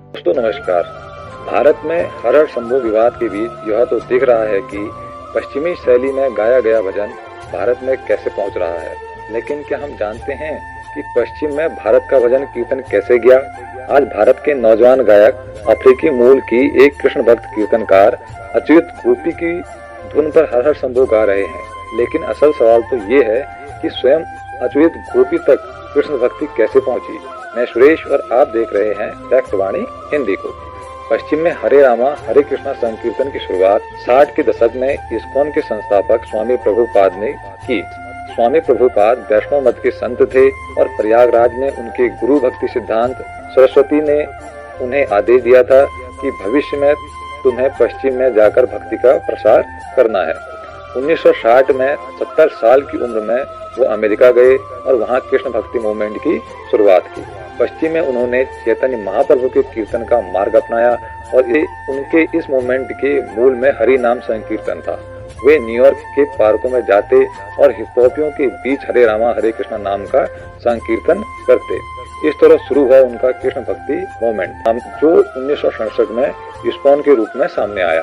दोस्तों नमस्कार। भारत में हर हर संभव विवाद के बीच यह तो दिख रहा है कि पश्चिमी शैली में गाया गया भजन भारत में कैसे पहुंच रहा है, लेकिन क्या हम जानते हैं कि पश्चिम में भारत का भजन कीर्तन कैसे गया? आज भारत के नौजवान गायक अफ्रीकी मूल की एक कृष्ण भक्त कीर्तनकार अच्युत गोपी की धुन पर हर हर संभव गा रहे हैं, लेकिन असल सवाल तो ये है कि स्वयं अच्युत गोपी तक कृष्ण भक्ति कैसे पहुंची। मैं सुरेश और आप देख रहे हैं फैक्टवाणी हिंदी को। पश्चिम में हरे रामा हरे कृष्णा संकीर्तन की शुरुआत 60 के दशक में इस्कॉन के संस्थापक स्वामी प्रभुपाद ने की। स्वामी प्रभुपाद वैष्णव मत के संत थे और प्रयागराज में उनके गुरु भक्ति सिद्धांत सरस्वती ने उन्हें आदेश दिया था कि भविष्य में तुम्हें पश्चिम में जाकर भक्ति का प्रसार करना है। 1960 में 70 साल की उम्र में वो अमेरिका गए और वहाँ कृष्ण भक्ति मूवमेंट की शुरुआत की। पश्चिम में उन्होंने चैतन्य महाप्रभु के कीर्तन का मार्ग अपनाया और ये उनके इस मूवमेंट के मूल में हरि नाम संकीर्तन था। वे न्यूयॉर्क के पार्कों में जाते और हिप्पॉपियों के बीच हरे रामा हरे कृष्णा नाम का संकीर्तन करते। इस तरह शुरू हुआ उनका कृष्ण भक्ति मूवमेंट, जो 1967 में इस्कॉन के रूप में सामने आया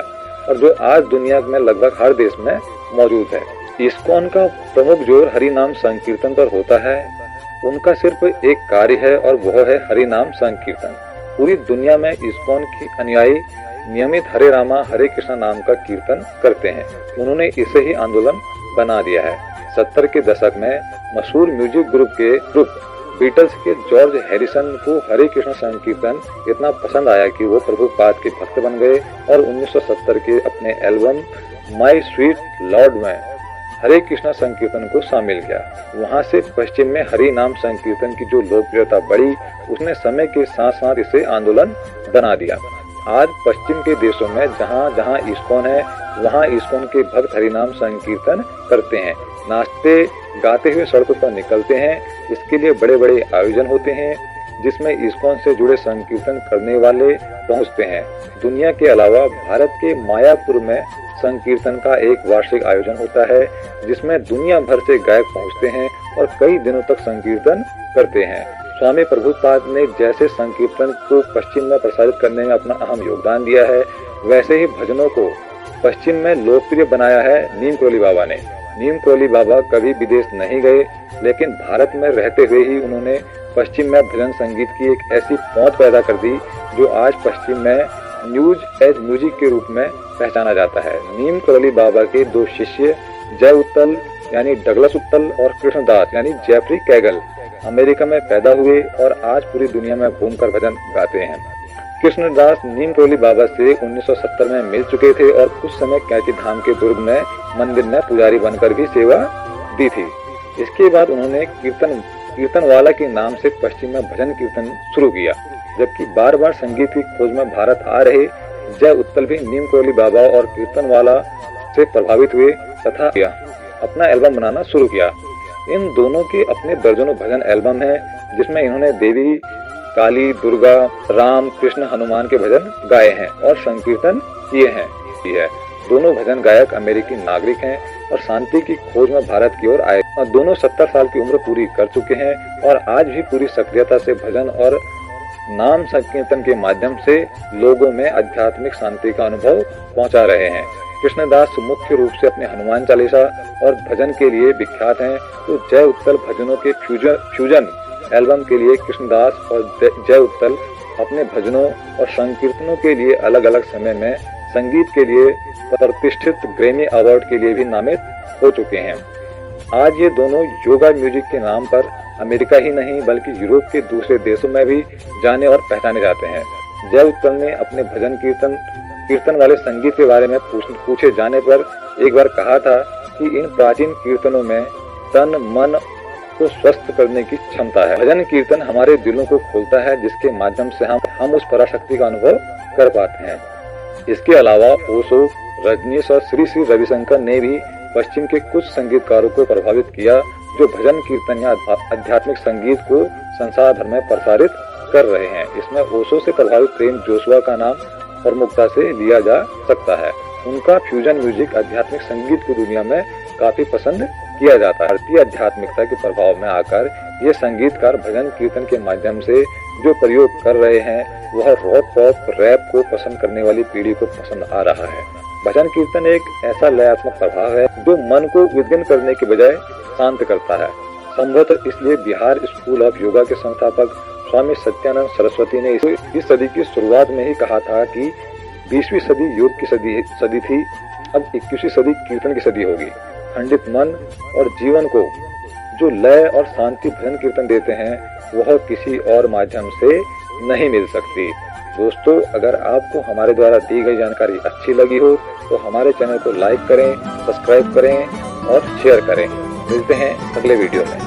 और जो आज दुनिया में लगभग हर देश में मौजूद है। इस्कॉन का प्रमुख जोर हरि नाम संकीर्तन पर होता है। उनका सिर्फ एक कार्य है और वह है हरि नाम संकीर्तन। पूरी दुनिया में इस्कॉन की अनुयायी नियमित हरे रामा हरे कृष्णा नाम का कीर्तन करते हैं। उन्होंने इसे ही आंदोलन बना दिया है। 70 के दशक में मशहूर म्यूजिक ग्रुप बीटल्स के जॉर्ज हैरिसन को हरे कृष्ण संकीर्तन इतना पसंद आया कि वो प्रभुपाद के भक्त बन गए और 1970 के अपने एल्बम माई स्वीट लॉर्ड में हरे कृष्णा संकीर्तन को शामिल किया। वहां से पश्चिम में हरि नाम संकीर्तन की जो लोकप्रियता बढ़ी, उसने समय के साथ साथ इसे आंदोलन बना दिया। आज पश्चिम के देशों में जहाँ जहाँ इस्कॉन है, वहाँ इस्कॉन के भक्त हरि नाम संकीर्तन करते हैं, नाचते गाते हुए सड़कों पर निकलते हैं। इसके लिए बड़े बड़े आयोजन होते हैं जिसमें इस्कॉन से जुड़े संकीर्तन करने वाले पहुंचते हैं। दुनिया के अलावा भारत के मायापुर में संकीर्तन का एक वार्षिक आयोजन होता है जिसमें दुनिया भर से गायक पहुंचते हैं और कई दिनों तक संकीर्तन करते हैं। स्वामी प्रभुपाद ने जैसे संकीर्तन को पश्चिम में प्रसारित करने में अपना अहम योगदान दिया है, वैसे ही भजनों को पश्चिम में लोकप्रिय बनाया है नीम करोली बाबा ने। नीम करोली बाबा कभी विदेश नहीं गए, लेकिन भारत में रहते हुए ही उन्होंने पश्चिम में भजन संगीत की एक ऐसी पहुंच पैदा कर दी जो आज पश्चिम में न्यूज एज म्यूजिक के रूप में पहचाना जाता है। नीम करोली बाबा के दो शिष्य जय उत्तल यानी डगलस उत्तल और कृष्णदास यानी जेफरी कैगल अमेरिका में पैदा हुए और आज पूरी दुनिया में घूमकर भजन गाते हैं। कृष्णदास नीम करोली बाबा से 1970 में मिल चुके थे और कुछ समय कैची धाम के दुर्ग में मंदिर में पुजारी बनकर भी सेवा दी थी। इसके बाद उन्होंने कीर्तनवाला के नाम से पश्चिम में भजन कीर्तन शुरू किया। जबकि बार बार संगीत की खोज में भारत आ रहे जय उत्तल भी नीम करोली बाबा और कीर्तनवाला से प्रभावित हुए तथा अपना एल्बम बनाना शुरू किया। इन दोनों के अपने दर्जनों भजन एल्बम हैं जिसमें इन्होंने देवी काली, दुर्गा, राम, कृष्ण, हनुमान के भजन गाए हैं और संकीर्तन किए हैं। दोनों भजन गायक अमेरिकी नागरिक हैं और शांति की खोज में भारत की ओर आए। दोनों 70 साल की उम्र पूरी कर चुके हैं और आज भी पूरी सक्रियता से भजन और नाम संकीर्तन के माध्यम से लोगों में आध्यात्मिक शांति का अनुभव पहुंचा रहे हैं। कृष्णदास मुख्य रूप से अपने हनुमान चालीसा और भजन के लिए विख्यात हैं, तो जय उत्तल भजनों के फ्यूजन एल्बम के लिए कृष्णदास और जय उत्तल अपने भजनों और संकीर्तनों के लिए अलग अलग समय में संगीत के लिए प्रतिष्ठित ग्रैमी अवार्ड के लिए भी नामित हो चुके हैं। आज ये दोनों योगा म्यूजिक के नाम पर अमेरिका ही नहीं बल्कि यूरोप के दूसरे देशों में भी जाने और पहचाने जाते हैं। जय उत्तल ने अपने भजन कीर्तन वाले संगीत के बारे में पूछे जाने पर एक बार कहा था कि इन प्राचीन कीर्तनों में तन मन को स्वस्थ करने की क्षमता है। भजन कीर्तन हमारे दिलों को खोलता है जिसके माध्यम से हम उस पराशक्ति का अनुभव कर पाते हैं। इसके अलावा ओशो, रजनीश और श्री श्री रविशंकर ने भी पश्चिम के कुछ संगीतकारों को प्रभावित किया जो भजन कीर्तन या आध्यात्मिक संगीत को संसार भर में प्रसारित कर रहे हैं। इसमें ओशो से प्रभावित प्रेम जोशुआ का नाम प्रमुखता से लिया जा सकता है। उनका फ्यूजन म्यूजिक आध्यात्मिक संगीत को दुनिया में काफी पसंद किया जाता है। भारतीय आध्यात्मिकता के प्रभाव में आकर ये संगीतकार भजन कीर्तन के माध्यम से जो प्रयोग कर रहे हैं वह रॉक पॉप रैप को पसंद करने वाली पीढ़ी को पसंद आ रहा है। भजन कीर्तन एक ऐसा लयात्मक प्रभाव है जो मन को उद्विग्न करने के बजाय शांत करता है। संभवतः इसलिए बिहार स्कूल ऑफ योगा के संस्थापक स्वामी सत्यानंद सरस्वती ने इस सदी की शुरुआत में ही कहा था कि 20वीं सदी योग की सदी थी, अब 21वीं सदी कीर्तन की सदी होगी। खंडित मन और जीवन को जो लय और शांति भजन कीर्तन देते हैं वह किसी और माध्यम से नहीं मिल सकती। दोस्तों, अगर आपको हमारे द्वारा दी गई जानकारी अच्छी लगी हो तो हमारे चैनल को लाइक करें, सब्सक्राइब करें और शेयर करें। मिलते हैं अगले वीडियो में।